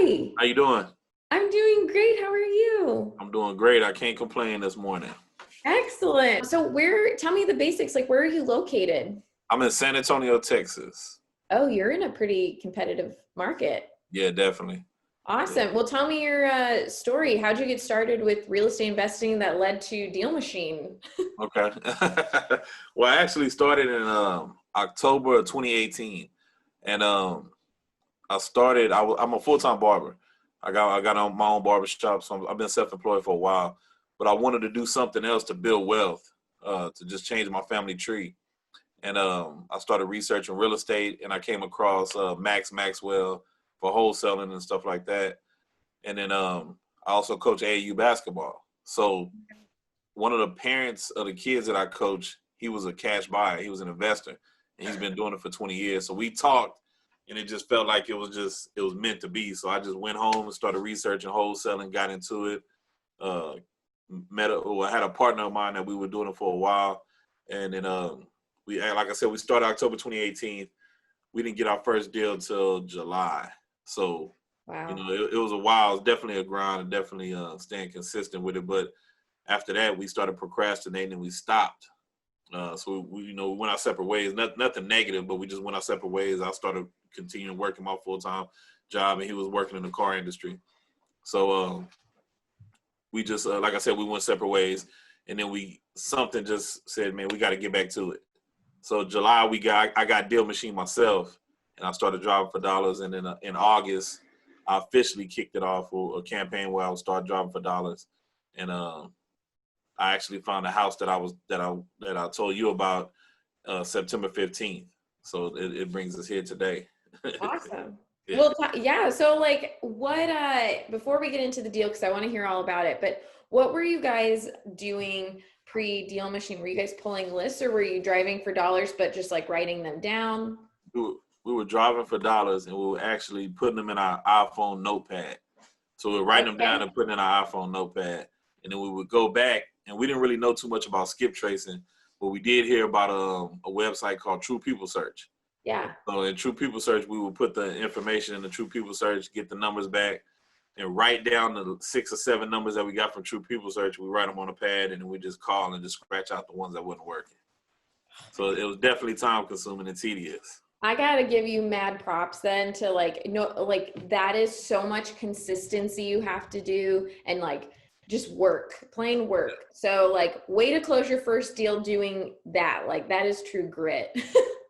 Hi, How you doing? I'm doing great. How are you? I'm doing great. I can't complain this morning. Excellent. So tell me the basics, like where are you located? I'm in San Antonio, Texas. Oh, you're in a pretty competitive market. Yeah, definitely. Yeah. Awesome. Well, tell me your story. How'd you get started with real estate investing that led to DealMachine? Okay. Well, I actually started in October of 2018, and I'm a full-time barber. I got on my own barber shop, so I've been self-employed for a while. But I wanted to do something else to build wealth, to just change my family tree. And I started researching real estate, and I came across Max Maxwell for wholesaling and stuff like that. And then I also coach AAU basketball. So one of the parents of the kids that I coach, he was a cash buyer. He was an investor, and he's been doing it for 20 years. So we talked, and it just felt like it was meant to be. So I just went home and started researching wholesaling, got into it. Uh, I had a partner of mine that we were doing it for a while, and then like I said, we started October 2018. We didn't get our first deal till July. So Wow. it was a while. It was definitely a grind, and definitely staying consistent with it. But after that, we started procrastinating and we stopped. So we went our separate ways. Nothing negative, but we just went our separate ways. I started continuing working my full-time job, and he was working in the car industry. So we just, like I said, we went separate ways, and then something just said, man, we got to get back to it. So July, I got DealMachine myself, and I started driving for dollars. And then in August, I officially kicked it off with a campaign where I would start driving for dollars. And I actually found a house that I told you about September 15th. So it brings us here today. Awesome. Yeah. Well, yeah. So, like, before we get into the deal, because I want to hear all about it, but what were you guys doing pre-deal machine? Were you guys pulling lists or were you driving for dollars, but just like writing them down? We were driving for dollars, and we were actually putting them in our iPhone notepad. So we were writing them down Okay. and putting in our iPhone notepad. And then we would go back, and we didn't really know too much about skip tracing, but we did hear about a website called True People Search. Yeah. So in True People Search, we would put the information in the True People Search, get the numbers back, and write down the 6 or 7 numbers that we got from True People Search. We write them on a pad, and then we just call and just scratch out the ones that wasn't working. So it was definitely time consuming and tedious. I gotta give you mad props then to like like that is so much consistency you have to do and like just work, plain work. So like way to close your first deal doing that. Like that is true grit.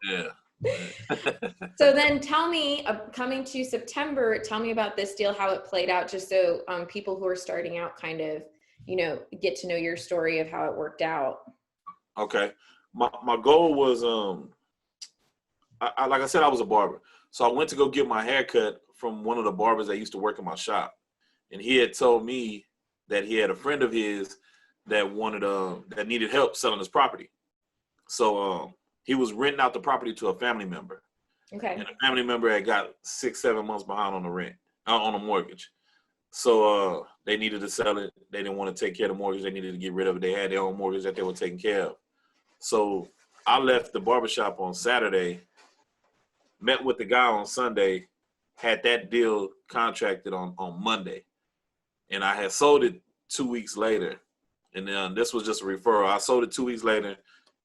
Yeah. So then tell me, coming to September, tell me about this deal, how it played out, just so people who are starting out kind of, get to know your story of how it worked out. Okay. My goal was like I said, I was a barber. So I went to go get my haircut from one of the barbers that used to work in my shop. And he had told me that he had a friend of his that that needed help selling his property. So he was renting out the property to a family member. Okay. And a family member had got 6-7 months behind on the rent, on a mortgage. So they needed to sell it. They didn't want to take care of the mortgage. They needed to get rid of it. They had their own mortgage that they were taking care of. So I left the barbershop on Saturday, met with the guy on Sunday, had that deal contracted on Monday. And I had sold it 2 weeks later. And then this was just a referral. I sold it 2 weeks later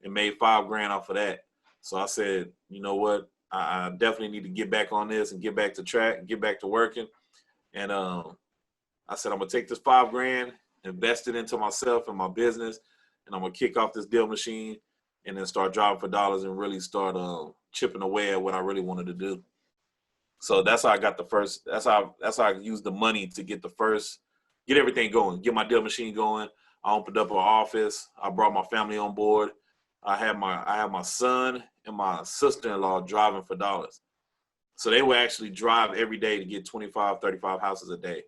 and made $5,000 off of that. So I said, you know what? I definitely need to get back on this and get back to track, get back to working. And I said, I'm gonna take this $5,000, invest it into myself and my business, and I'm gonna kick off this deal machine and then start driving for dollars and really start chipping away at what I really wanted to do. So that's how I got the first. That's how I used the money to get everything going, get my deal machine going. I opened up an office. I brought my family on board. I had my son and my sister-in-law driving for dollars. So they would actually drive every day to get 25, 35 houses a day.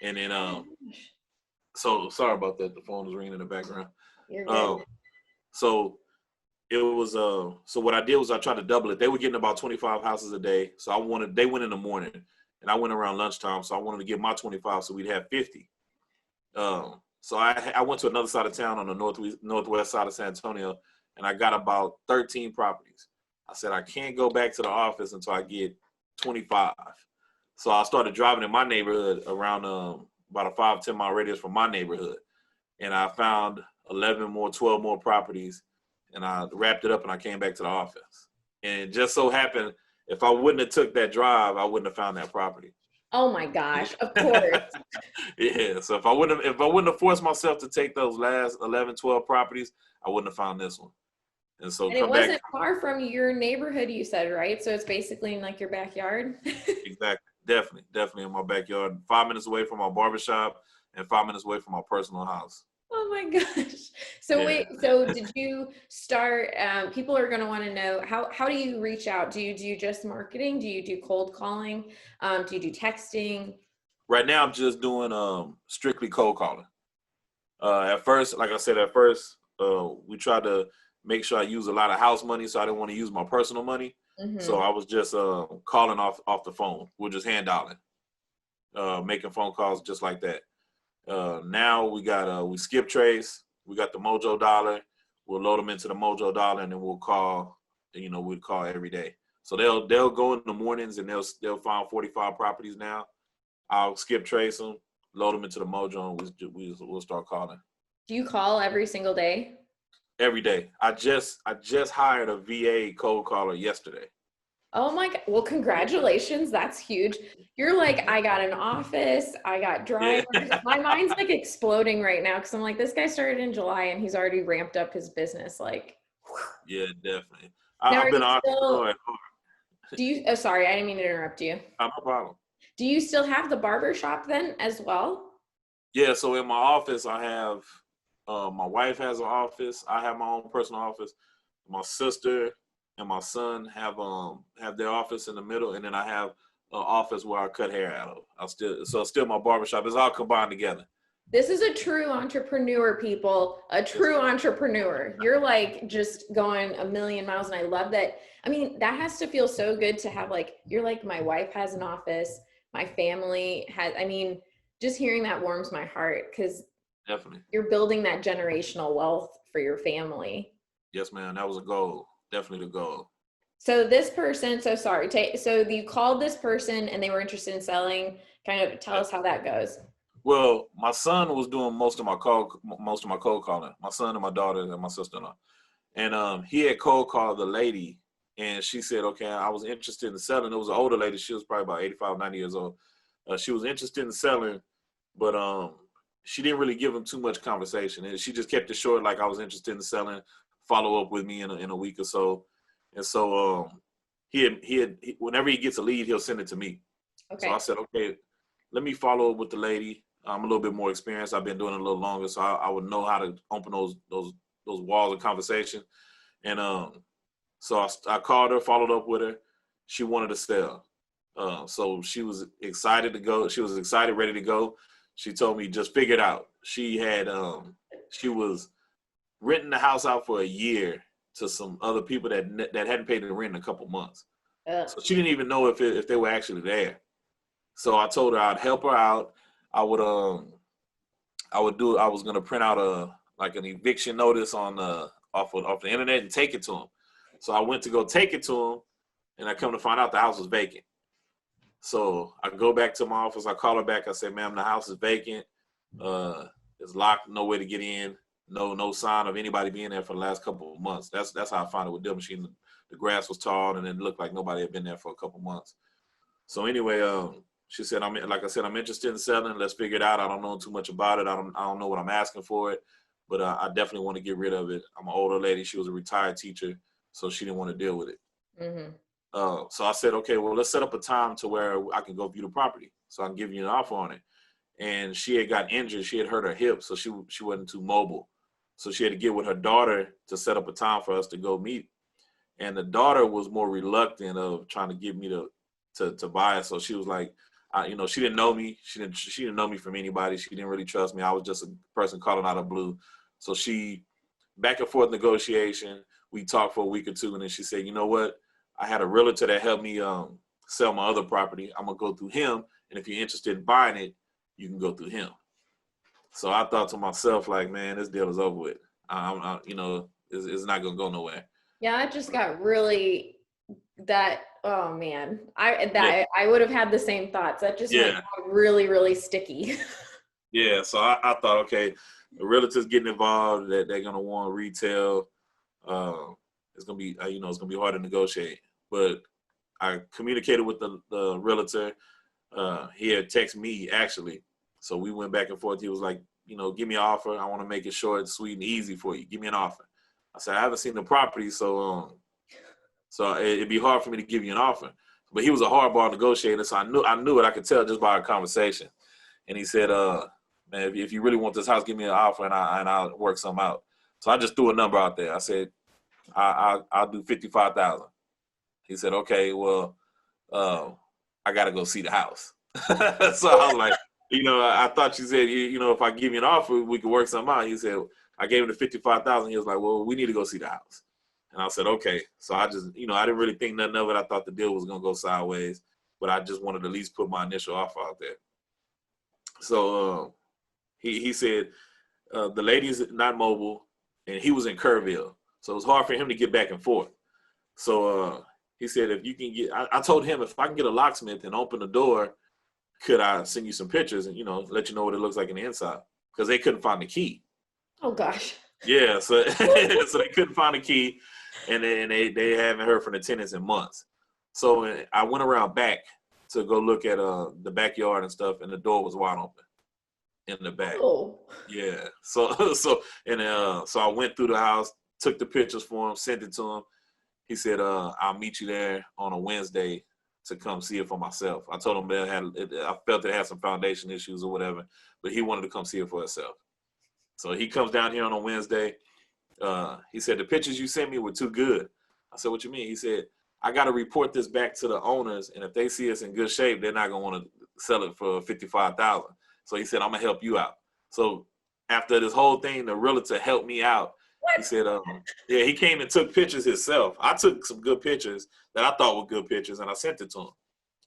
And then so sorry about that. The phone was ringing in the background. You're good. So it was so what I did was I tried to double it. They were getting about 25 houses a day. So they went in the morning and I went around lunchtime. So I wanted to get my 25 so we'd have 50. So I went to another side of town on the northwest side of San Antonio, and I got about 13 properties. I said, I can't go back to the office until I get 25. So I started driving in my neighborhood around about a 5-10 mile radius from my neighborhood. And I found 11 more, 12 more properties, and I wrapped it up and I came back to the office. And it just so happened, if I wouldn't have took that drive, I wouldn't have found that property. Oh my gosh, of course. Yeah. So if I wouldn't have forced myself to take those last 11, 12 properties, I wouldn't have found this one. And so And it come back. wasn't far from your neighborhood, you said, right? So it's basically in like your backyard. Exactly. Definitely in my backyard. 5 minutes away from my barbershop and 5 minutes away from my personal house. Oh my gosh. So Yeah. wait, so did you start, people are going to want to know how do you reach out? Do you do just marketing? Do you do cold calling? Do you do texting? Right now I'm just doing strictly cold calling. At first, like I said, we tried to make sure I use a lot of house money, so I didn't want to use my personal money. So I was just calling off the phone. We're just hand dialing, making phone calls just like that. Now we skip trace. We got the Mojo Dollar. We'll load them into the Mojo Dollar, and then we'll call. We'd call every day. So they'll go in the mornings and they'll find 45 properties now. I'll skip trace them, load them into the Mojo, and we'll start calling. Do you call every single day? Every day. I just hired a VA cold caller yesterday. Oh my God. Well, congratulations. That's huge. You're like, I got an office. I got drivers. Yeah. My mind's like exploding right now because I'm like, this guy started in July and he's already ramped up his business. Like, Yeah, definitely. now I've been an entrepreneur at heart. do you, oh, sorry, I didn't mean to interrupt you. No problem. Do you still have the barber shop then as well? Yeah, so in my office, I have, my wife has an office. I have my own personal office. My sister and my son have their office in the middle, and then I have an office where I cut hair out of. Still my barbershop. It's all combined together. This is a true entrepreneur, people, a true entrepreneur. You're like just going a million miles. And I love that. I mean, that has to feel so good to have like, you're like, my wife has an office, my family has, I mean, just hearing that warms my heart because Definitely. you're building that generational wealth for your family. Yes, ma'am. That was a goal. Definitely the goal. So this person, so sorry. So you called this person and they were interested in selling. Kind of tell us how that goes. Well, my son was doing most of my cold calling. My son and my daughter and my sister-in-law, and he had cold called the lady, and she said, "Okay, I was interested in selling." It was an older lady. She was probably about 85, 90 years old. She was interested in selling, but she didn't really give him too much conversation, and she just kept it short. Like, I was interested in selling. Follow up with me in a week or so, and so whenever he gets a lead, he'll send it to me. Okay. So I said, okay, let me follow up with the lady. I'm a little bit more experienced. I've been doing it a little longer, so I would know how to open those walls of conversation. And so I called her, followed up with her. She wanted to sell. So she was excited to go. She was excited, ready to go. She told me just figure it out. She was renting the house out for a year to some other people that hadn't paid the rent in a couple months. So she didn't even know if they were actually there. So I told her I'd help her out. I was gonna print out an eviction notice on off the internet and take it to him. So I went to go take it to him, and I come to find out the house was vacant. So I go back to my office. I call her back. I say, "Ma'am, the house is vacant. It's locked. No way to get in. No sign of anybody being there for the last couple of months." That's how I found it with DealMachine. The grass was tall, and it looked like nobody had been there for a couple of months. So anyway, she said, I'm interested in selling. Let's figure it out. I don't know too much about it. I don't know what I'm asking for it, but I definitely want to get rid of it. I'm an older lady. She was a retired teacher, so she didn't want to deal with it. Mm-hmm. So I said, okay, well, let's set up a time to where I can go view the property, so I can give you an offer on it. And she had got injured. She had hurt her hip, so she wasn't too mobile. So she had to get with her daughter to set up a time for us to go meet. And the daughter was more reluctant of trying to get me to buy it. So she was like, she didn't know me. She didn't know me from anybody. She didn't really trust me. I was just a person calling out of blue. So she, back and forth negotiation. We talked for a week or two, and then she said, "You know what? I had a realtor that helped me sell my other property. I'm gonna go through him, and if you're interested in buying it, you can go through him." So I thought to myself, like, man, this deal is over with. It's not gonna go nowhere. Yeah, it just got really, that oh man, Yeah, I would have had the same thoughts. That just went yeah, really, really sticky. yeah. So I thought, okay, the realtors getting involved, that they're gonna want retail. It's gonna be, it's gonna be hard to negotiate. But I communicated with the realtor. He had texted me actually, so we went back and forth. He was like, give me an offer. I want to make it short, sweet, and easy for you. Give me an offer. I said, I haven't seen the property, so it'd be hard for me to give you an offer. But he was a hardball negotiator, so I knew it. I could tell just by our conversation. And he said, man, if you really want this house, give me an offer, and I'll work something out. So I just threw a number out there. I said, I'll do 55,000. He said, okay, well, I got to go see the house. So I was like, I thought you said, if I give you an offer, we could work something out. He said, I gave him the 55,000. He was like, well, we need to go see the house. And I said, okay. So I just, I didn't really think nothing of it. I thought the deal was going to go sideways, but I just wanted to at least put my initial offer out there. So he said, the lady's not mobile, and he was in Kerrville. So it was hard for him to get back and forth. So he said, if you can get, I told him, if I can get a locksmith and open the door, could I send you some pictures and, let you know what it looks like in the inside? Because they couldn't find the key. Oh gosh. Yeah, so so they couldn't find the key, and they haven't heard from the tenants in months. So I went around back to go look at the backyard and stuff, and the door was wide open in the back. Oh. Yeah. So I went through the house, took the pictures for him, sent it to him. He said, I'll meet you there on a Wednesday to come see it for myself. I told him I felt it had some foundation issues or whatever, but he wanted to come see it for himself. So he comes down here on a Wednesday. He said, the pictures you sent me were too good. I said, what you mean? He said, I got to report this back to the owners, and if they see us in good shape, they're not going to want to sell it for $55,000. So he said, I'm going to help you out. So after this whole thing, the realtor helped me out. What? He said, yeah, he came and took pictures himself. I took some good pictures that I thought were good pictures, and I sent it to him.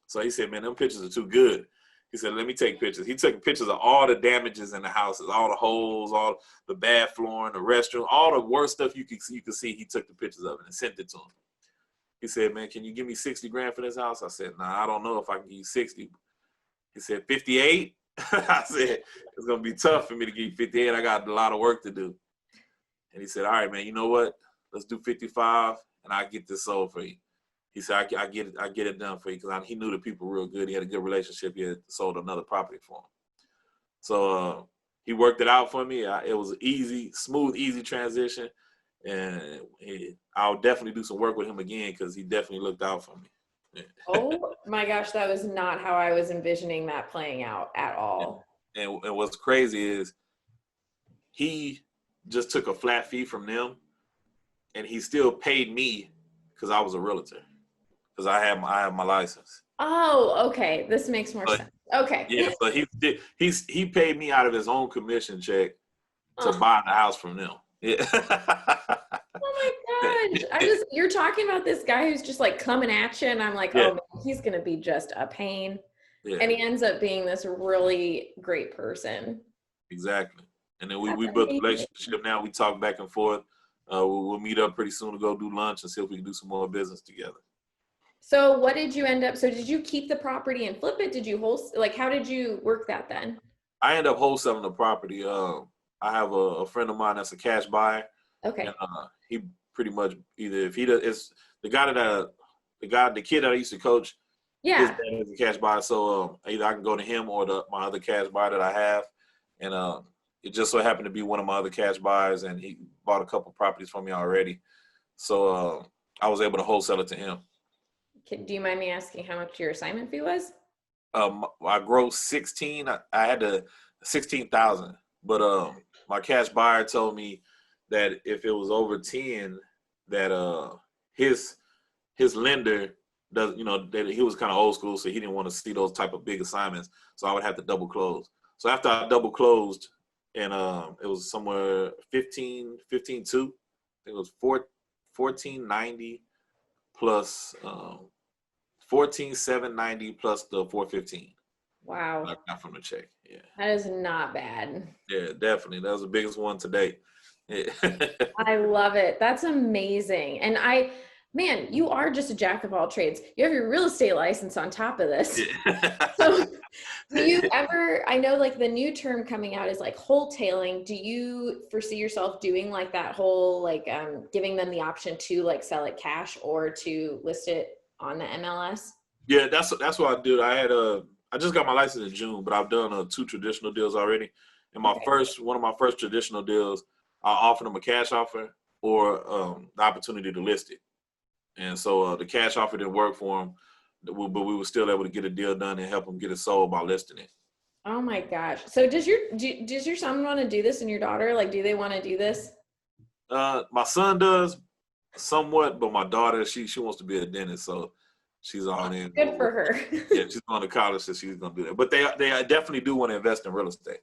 So he said, man, them pictures are too good. He said, let me take pictures. He took pictures of all the damages in the houses, all the holes, all the bad flooring, the restroom, all the worst stuff you could see. He took the pictures of it and sent it to him. He said, man, can you give me 60 grand for this house? I said, nah, I don't know if I can give you 60. He said, 58? I said, it's going to be tough for me to give you 58. I got a lot of work to do. And he said, all right, man, you know what? Let's do 55, and I'll get this sold for you. He said, I get it done for you, because he knew the people real good. He had a good relationship. He had sold another property for him. So he worked it out for me. It was an smooth, easy transition. And I'll definitely do some work with him again, because he definitely looked out for me. Yeah. Oh my gosh, that was not how I was envisioning that playing out at all. And what's crazy is he just took a flat fee from them, and he still paid me because I was a realtor, because I have my license. Oh, okay. This makes more sense. Okay. Yeah, so he paid me out of his own commission check to buy the house from them. Yeah. Oh my gosh. You're talking about this guy who's just like coming at you, and I'm like, Yeah. oh man, he's gonna be just a pain. Yeah. And he ends up being this really great person. Exactly. And then we That's built a amazing. relationship now. We talk back and forth. We'll meet up pretty soon to go do lunch and see if we can do some more business together. So what did you end up, so did you keep the property and flip it? Did you how did you work that then? I end up wholesaling the property. I have a friend of mine that's a cash buyer. Okay. And he pretty much the kid that I used to coach, his Yeah. dad is a cash buyer. So either I can go to him or my other cash buyer that I have. And it just so happened to be one of my other cash buyers, and he bought a couple properties from me already. So I was able to wholesale it to him. Do you mind me asking how much your assignment fee was? I grossed 16. I had 16,000, but my cash buyer told me that if it was over 10, that his lender does, that he was kind of old school, so he didn't want to see those type of big assignments. So I would have to double close. So after I double closed, and it was somewhere 15.2. I think it was 1490 plus 14,790 plus the 415. Wow. I got from the check. Yeah. That is not bad. Yeah, definitely. That was the biggest one to date. Yeah. I love it. That's amazing. And man, you are just a jack of all trades. You have your real estate license on top of this. Yeah. So do you ever, I know like the new term coming out is like wholesaling. Do you foresee yourself doing like that whole, like giving them the option to like sell it cash or to list it on the MLS? Yeah, that's what I did. I just got my license in June, but I've done 2 traditional deals already. And Okay. one of my first traditional deals, I offered them a cash offer or the opportunity to list it. And so the cash offer didn't work for them, but we were still able to get a deal done and help them get it sold by listing it. Oh my gosh. So does your son want to do this and your daughter? Like, do they want to do this? My son does somewhat, but my daughter, she wants to be a dentist, so she's all in. Good for her. Yeah, she's going to college, so she's going to do that. But they definitely do want to invest in real estate.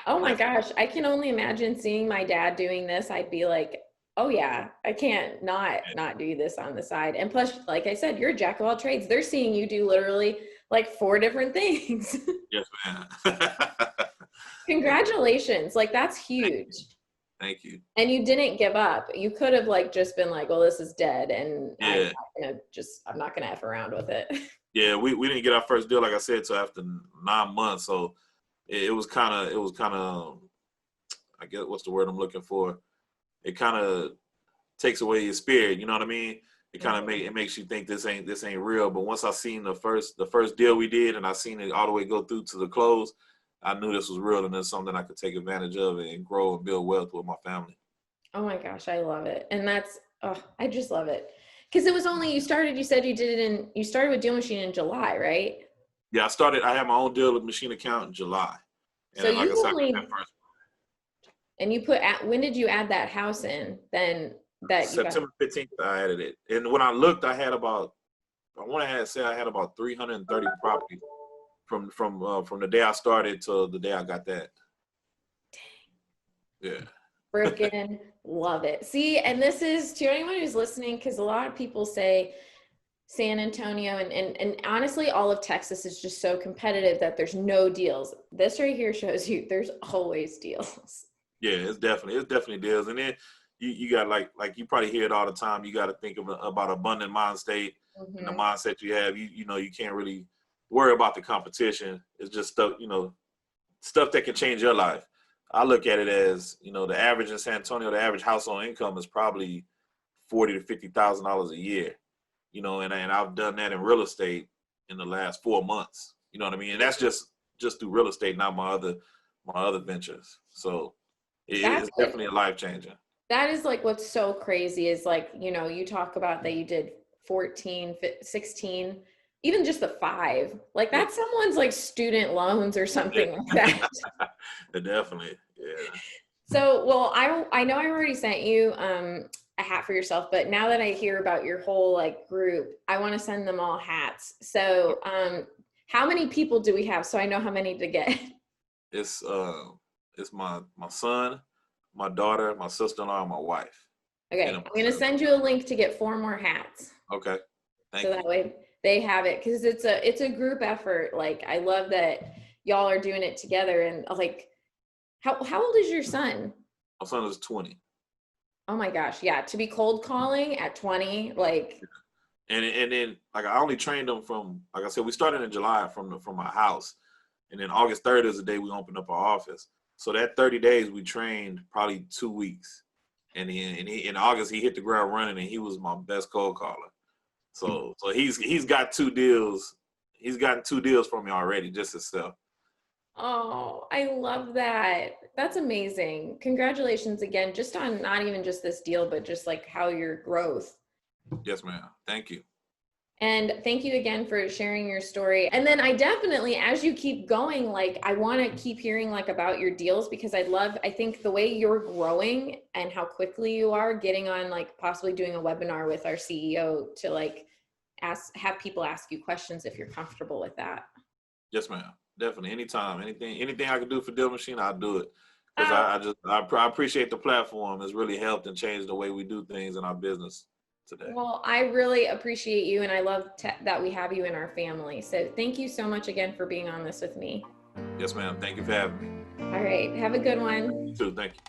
Oh my gosh. I can only imagine seeing my dad doing this. I'd be like, oh yeah, I can't not do this on the side. And plus, like I said, you're a jack of all trades. They're seeing you do literally like 4 different things. Yes, man. Congratulations. Like that's huge. Thank you. And you didn't give up. You could have like just been like, well, this is dead and Yeah. I'm not gonna F around with it. Yeah, we didn't get our first deal, like I said, till after 9 months. So it was kind of, I guess what's the word I'm looking for? It kind of takes away your spirit. You know what I mean? It kind of makes you think this ain't real. But once I seen the first deal we did, and I seen it all the way go through to the close, I knew this was real and it's something I could take advantage of and grow and build wealth with my family. Oh my gosh, I love it. And that's, oh, I just love it. Because it was only, you started with DealMachine in July, right? Yeah, I had my own DealMachine account in July. And So like I you said, only, I got that first and you when did you add that house in? Then that you got, September 15th, I added it. And when I looked, I had about 330 properties from the day I started to the day I got that. Yeah. freaking love it. See, and this is to anyone who's listening, because a lot of people say San Antonio and honestly, all of Texas is just so competitive that there's no deals. This right here shows you there's always deals. Yeah, it's definitely deals. And then you got like you probably hear it all the time. You got to think about abundant mind state and the mindset you have. You know, you can't really worry about the competition. It's just stuff that can change your life. I look at it as, the average in San Antonio, the average household income is probably $40,000 to $50,000 a year. And I've done that in real estate in the last 4 months. You know what I mean? And that's just through real estate, not my other ventures. So it's definitely a life changer. That is like what's so crazy is like, you talk about that you did 14, 16, even just the 5. Like that's someone's like student loans or something like that. Definitely. Yeah. So, well, I know I already sent you a hat for yourself, but now that I hear about your whole like group, I want to send them all hats. So, how many people do we have? So I know how many to get. It's my son, my daughter, my sister-in-law, and my wife. Okay, I'm going to send you a link to get 4 more hats. Okay. Thank you. That way they have it, because it's a group effort. Like I love that y'all are doing it together. And like, how old is your son? My son is 20. Oh my gosh, yeah. To be cold calling at 20, like. And then like I only trained them from, like I said, we started in July from my house, and then August 3rd is the day we opened up our office. So that 30 days we trained probably 2 weeks, and he in August he hit the ground running, and he was my best cold caller. So he's got 2 deals. He's gotten 2 deals from me already, just himself. Oh, I love that. That's amazing. Congratulations again, just on not even just this deal, but just like how your growth. Yes, ma'am. Thank you. And thank you again for sharing your story. And then I definitely, as you keep going, like I want to keep hearing like about your deals, because I think the way you're growing and how quickly you are getting on, like possibly doing a webinar with our CEO to like have people ask you questions if you're comfortable with that. Yes, ma'am. Definitely. Anytime, anything I can do for DealMachine, I'll do it. Because I appreciate the platform. It's really helped and changed the way we do things in our business today. Well, I really appreciate you, and I love that we have you in our family. So thank you so much again for being on this with me. Yes, ma'am. Thank you for having me. All right. Have a good one. You too. Thank you.